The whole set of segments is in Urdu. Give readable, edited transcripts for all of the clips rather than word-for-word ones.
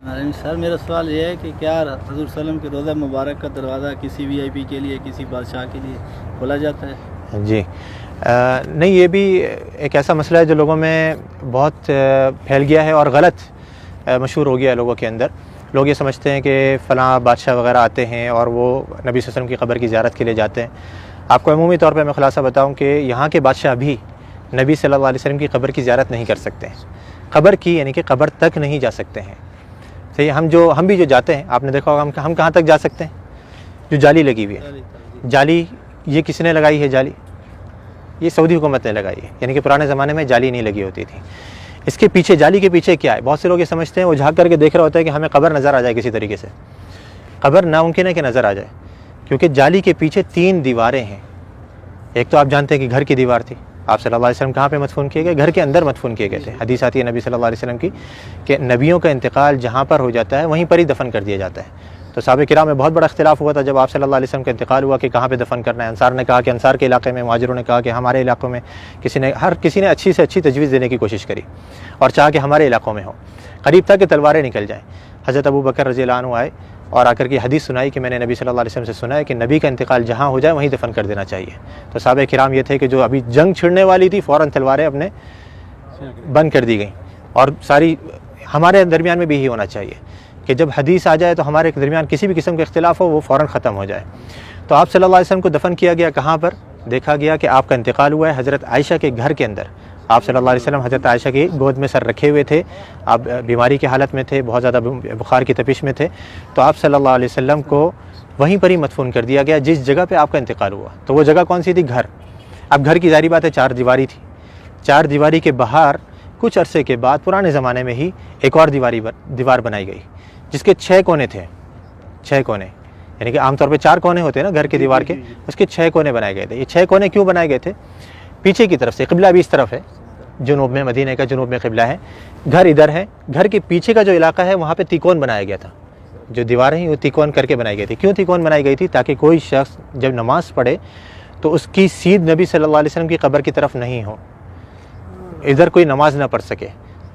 سر میرا سوال یہ ہے کہ کیا حضور صلی اللہ علیہ وسلم کے روضہ مبارک کا دروازہ کسی وی آئی پی کے لیے، کسی بادشاہ کے لیے کھولا جاتا ہے؟ جی نہیں، یہ بھی ایک ایسا مسئلہ ہے جو لوگوں میں بہت پھیل گیا ہے اور غلط مشہور ہو گیا ہے لوگوں کے اندر۔ لوگ یہ سمجھتے ہیں کہ فلاں بادشاہ وغیرہ آتے ہیں اور وہ نبی صلی اللہ علیہ وسلم کی قبر کی زیارت کے لیے جاتے ہیں۔ آپ کو عمومی طور پہ میں خلاصہ بتاؤں کہ یہاں کے بادشاہ بھی نبی صلی اللہ علیہ وسلم کی قبر کی زیارت نہیں کر سکتے ہیں، قبر کی یعنی کہ قبر تک نہیں جا سکتے ہیں۔ صحیح، ہم بھی جو جاتے ہیں، آپ نے دیکھا ہوگا ہم کہاں تک جا سکتے ہیں؟ جو جالی لگی ہوئی ہے، جالی یہ کس نے لگائی ہے؟ جالی یہ سعودی حکومت نے لگائی ہے، یعنی کہ پرانے زمانے میں جالی نہیں لگی ہوتی تھی۔ اس کے پیچھے، جالی کے پیچھے کیا ہے؟ بہت سے لوگ یہ سمجھتے ہیں، وہ جھانک کر کے دیکھ رہا ہوتا ہے کہ ہمیں قبر نظر آ جائے کسی طریقے سے۔ قبر ناممکن ہے کہ نظر آ جائے، کیونکہ جالی کے پیچھے 3 دیواریں ہیں۔ ایک تو آپ جانتے ہیں کہ گھر کی دیوار تھی، آپ صلی اللہ علیہ وسلم کہاں پہ مدفون کیے گئے؟ گھر کے اندر مدفون کیے گئے تھے۔ حدیث آتی ہے نبی صلی اللہ علیہ وسلم کی کہ نبیوں کا انتقال جہاں پر ہو جاتا ہے وہیں پر ہی دفن کر دیا جاتا ہے۔ تو صحابہ کرام میں بہت بڑا اختلاف ہوا تھا جب آپ صلی اللہ علیہ وسلم کا انتقال ہوا کہ کہاں پہ دفن کرنا ہے۔ انصار نے کہا کہ انصار کے علاقے میں، مہاجروں نے کہا کہ ہمارے علاقوں میں، ہر کسی نے اچھی سے اچھی تجویز دینے کی کوشش کری اور چاہا کہ ہمارے علاقوں میں ہو۔ قریب تھا کہ تلواریں نکل جائیں۔ حضرت ابو بکر رضی اللہ عنہ آئے اور آ کر کے حدیث سنائی کہ میں نے نبی صلی اللہ علیہ وسلم سے سنا ہے کہ نبی کا انتقال جہاں ہو جائے وہیں دفن کر دینا چاہیے۔ تو صحابہ کرام یہ تھے کہ جو ابھی جنگ چھڑنے والی تھی، فوراً تلواریں اپنے بند کر دی گئیں۔ اور ساری ہمارے درمیان میں بھی یہی ہونا چاہیے کہ جب حدیث آ جائے تو ہمارے درمیان کسی بھی قسم کا اختلاف ہو وہ فوراً ختم ہو جائے۔ تو آپ صلی اللہ علیہ وسلم کو دفن کیا گیا کہاں پر؟ دیکھا گیا کہ آپ کا انتقال ہوا ہے حضرت عائشہ کے گھر کے اندر۔ آپ صلی اللہ علیہ وسلم حضرت عائشہ کی گود میں سر رکھے ہوئے تھے، آپ بیماری کی حالت میں تھے، بہت زیادہ بخار کی تپش میں تھے۔ تو آپ صلی اللہ علیہ وسلم کو وہیں پر ہی مدفون کر دیا گیا جس جگہ پہ آپ کا انتقال ہوا۔ تو وہ جگہ کون سی تھی؟ گھر۔ اب گھر کی ظاہری بات ہے 4 دیواری تھی۔ 4 دیواری کے باہر کچھ عرصے کے بعد پرانے زمانے میں ہی ایک اور دیوار بنائی گئی جس کے 6 کونے تھے۔ 6 کونے، یعنی کہ عام طور پہ 4 کونے ہوتے ہیں نا گھر کے دیوار کے، اس کے 6 کونے بنائے گئے تھے۔ یہ 6 کونے کیوں بنائے گئے تھے؟ پیچھے کی طرف سے قبلہ بھی اس طرف ہے، جنوب میں، مدینہ کا جنوب میں قبلہ ہے، گھر ادھر ہے، گھر کے پیچھے کا جو علاقہ ہے وہاں پہ تیکون بنایا گیا تھا۔ جو دیواریں ہیں وہ تیکون کر کے بنائی گئی تھی۔ کیوں تیکون بنائی گئی تھی؟ تاکہ کوئی شخص جب نماز پڑھے تو اس کی سیدھ نبی صلی اللہ علیہ وسلم کی قبر کی طرف نہیں ہو، ادھر کوئی نماز نہ پڑھ سکے،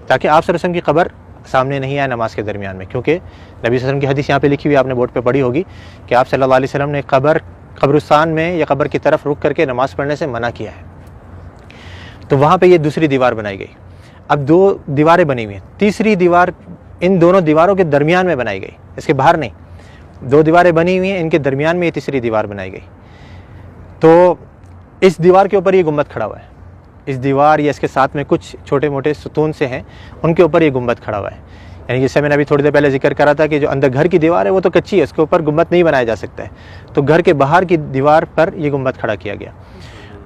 تاکہ آپ صلی اللہ علیہ وسلم کی قبر سامنے نہیں آئے نماز کے درمیان میں۔ کیونکہ نبی صلی اللہ علیہ وسلم کی حدیث یہاں پہ لکھی ہوئی، آپ نے بورڈ پہ پڑھی ہوگی کہ آپ صلی اللہ علیہ وسلم نے قبرستان میں یا قبر کی طرف رک کر کے نماز پڑھنے سے منع کیا ہے۔ تو وہاں پہ یہ دوسری دیوار بنائی گئی۔ اب 2 دیواریں بنی ہوئی ہیں، تیسری دیوار ان دونوں دیواروں کے درمیان میں بنائی گئی، اس کے باہر نہیں۔ 2 دیواریں بنی ہوئی ہیں، ان کے درمیان میں یہ تیسری دیوار بنائی گئی۔ تو اس دیوار کے اوپر یہ گنبد کھڑا ہوا ہے۔ اس دیوار یا اس کے ساتھ میں کچھ چھوٹے موٹے ستون سے ہیں، ان کے اوپر یہ گنبد کھڑا ہوا ہے۔ یعنی جیسے میں نے ابھی تھوڑی دیر پہلے ذکر کرا تھا کہ جو اندر گھر کی دیوار ہے وہ تو کچی ہے، اس کے اوپر گنبد نہیں بنایا جا سکتا ہے، تو گھر کے باہر کی دیوار پر یہ گنبد کھڑا کیا گیا۔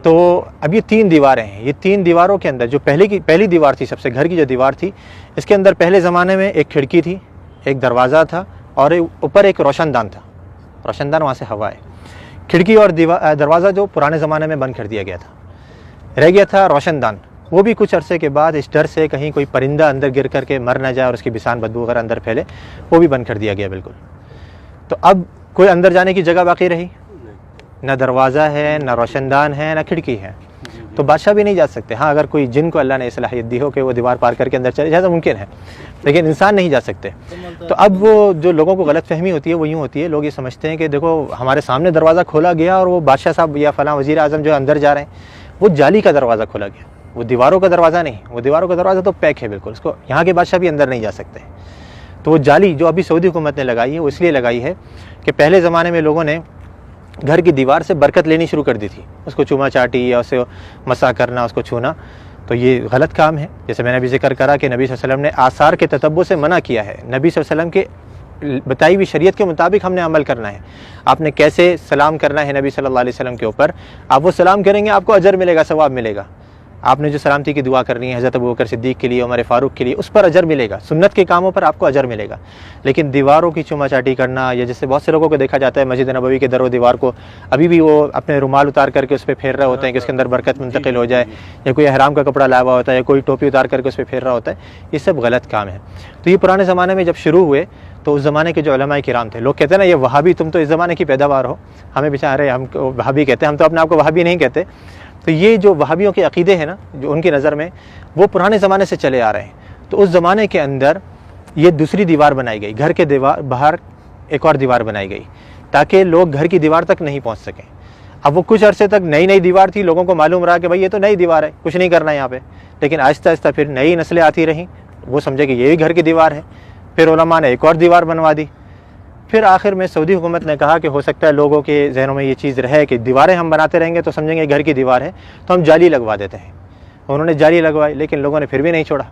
تو اب یہ 3 دیواریں ہیں، یہ 3 دیواروں کے اندر جو پہلی دیوار تھی، سب سے گھر کی جو دیوار تھی، اس کے اندر پہلے زمانے میں ایک کھڑکی تھی، ایک دروازہ تھا اور اوپر ایک روشن دان تھا۔ روشن دان وہاں سے ہوا ہے۔ کھڑکی اور دروازہ جو پرانے زمانے میں بند کر دیا گیا تھا، رہ گیا تھا روشن دان۔ وہ بھی کچھ عرصے کے بعد اس ڈر سے کہیں کوئی پرندہ اندر گر کر کے مر نہ جائے اور اس کی بسان بدبو وغیرہ اندر پھیلے، وہ بھی بند کر دیا گیا بالکل۔ تو اب کوئی اندر جانے کی جگہ باقی رہی؟ نہ دروازہ ہے، نہ روشن دان ہے، نہ کھڑکی ہے، تو بادشاہ بھی نہیں جا سکتے۔ ہاں اگر کوئی جن کو اللہ نے صلاحیت دی ہو کہ وہ دیوار پار کر کے اندر چلے جائے تو ممکن ہے، لیکن انسان نہیں جا سکتے۔ تو اب وہ جو لوگوں کو غلط فہمی ہوتی ہے وہ یوں ہوتی ہے، لوگ یہ سمجھتے ہیں کہ دیکھو ہمارے سامنے دروازہ کھولا گیا اور وہ بادشاہ صاحب یا فلاں وزیر اعظم جو اندر جا رہے ہیں، وہ جالی کا دروازہ کھولا گیا، وہ دیواروں کا دروازہ نہیں۔ وہ دیواروں کا دروازہ تو پیک ہے بالکل، اس کو یہاں کے بادشاہ بھی اندر نہیں جا سکتے۔ تو وہ جالی جو ابھی سعودی حکومت نے لگائی ہے وہ اس لیے لگائی ہے کہ پہلے زمانے میں لوگوں نے گھر کی دیوار سے برکت لینی شروع کر دی تھی، اس کو چوما چاٹی یا اسے مسا کرنا، اس کو چھونا، تو یہ غلط کام ہے۔ جیسے میں نے ابھی ذکر کرا کہ نبی صلی اللہ علیہ وسلم نے آثار کے تتبع سے منع کیا ہے۔ نبی صلی اللہ علیہ وسلم کے بتائی ہوئی شریعت کے مطابق ہم نے عمل کرنا ہے۔ آپ نے کیسے سلام کرنا ہے نبی صلی اللہ علیہ وسلم کے اوپر، آپ وہ سلام کریں گے آپ کو اجر ملے گا، ثواب ملے گا۔ آپ نے جو سلامتی کی دعا کرنی ہے حضرت ابوبکر صدیق کے لیے، عمر فاروق کے لیے، اس پر اجر ملے گا، سنت کے کاموں پر آپ کو اجر ملے گا۔ لیکن دیواروں کی چوما چاٹی کرنا، یا جیسے بہت سے لوگوں کو دیکھا جاتا ہے مسجد نبوی کے در و دیوار کو ابھی بھی وہ اپنے رومال اتار کر کے اس پہ پھیر رہے ہوتے ہیں کہ اس کے اندر برکت منتقل ہو جائے، یا کوئی احرام کا کپڑا لایا ہوا ہوتا ہے، یا کوئی ٹوپی اتار کر کے اس پہ پھیر رہا ہوتا ہے، یہ سب غلط کام ہے۔ تو یہ پرانے زمانے میں جب شروع ہوئے تو اس زمانے کے جو علماء کرام تھے، لوگ کہتے ہیں نا یہ وہابی، تم تو اس زمانے کی پیداوار ہو، ہمیں بیچارے ہم وہابی کہتے ہیں، ہم تو اپنے آپ کو وہابی نہیں کہتے۔ تو یہ جو وہابیوں کے عقیدے ہیں نا، جو ان کی نظر میں وہ پرانے زمانے سے چلے آ رہے ہیں۔ تو اس زمانے کے اندر یہ دوسری دیوار بنائی گئی، گھر کے باہر ایک اور دیوار بنائی گئی تاکہ لوگ گھر کی دیوار تک نہیں پہنچ سکیں۔ اب وہ کچھ عرصے تک نئی دیوار تھی، لوگوں کو معلوم رہا کہ بھائی یہ تو نئی دیوار ہے، کچھ نہیں کرنا یہاں پہ، لیکن آہستہ آہستہ پھر نئی نسلیں آتی رہیں، وہ سمجھے کہ یہ بھی گھر کی دیوار ہے، پھر علماء نے ایک اور دیوار بنوا دی۔ پھر آخر میں سعودی حکومت نے کہا کہ ہو سکتا ہے لوگوں کے ذہنوں میں یہ چیز رہے کہ دیواریں ہم بناتے رہیں گے تو سمجھیں گے گھر کی دیوار ہے، تو ہم جالی لگوا دیتے ہیں۔ انہوں نے جالی لگوائی، لیکن لوگوں نے پھر بھی نہیں چھوڑا،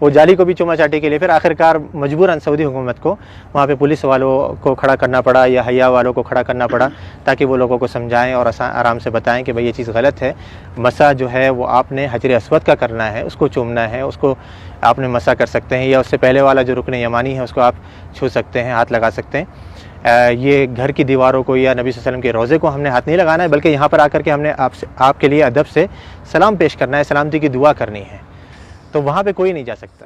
وہ جالی کو بھی چوما چاٹی کے لیے پھر آخرکار مجبوراً سعودی حکومت کو وہاں پہ پولیس والوں کو کھڑا کرنا پڑا یا حیا والوں کو کھڑا کرنا پڑا تاکہ وہ لوگوں کو سمجھائیں اور آرام سے بتائیں کہ بھئی یہ چیز غلط ہے۔ مسح جو ہے وہ آپ نے حجر اسود کا کرنا ہے، اس کو چومنا ہے، اس کو آپ نے مسح کر سکتے ہیں، یا اس سے پہلے والا جو رکن یمانی ہے اس کو آپ چھو سکتے ہیں، ہاتھ لگا سکتے ہیں۔ یہ گھر کی دیواروں کو یا نبی صلی اللہ علیہ وسلم کے روضے کو ہم نے ہاتھ نہیں لگانا ہے، بلکہ یہاں پر آ کر کے ہم نے آپ کے لیے ادب سے سلام پیش کرنا ہے، سلامتی کی دعا کرنی ہے، تو وہاں پہ کوئی نہیں جا سکتا۔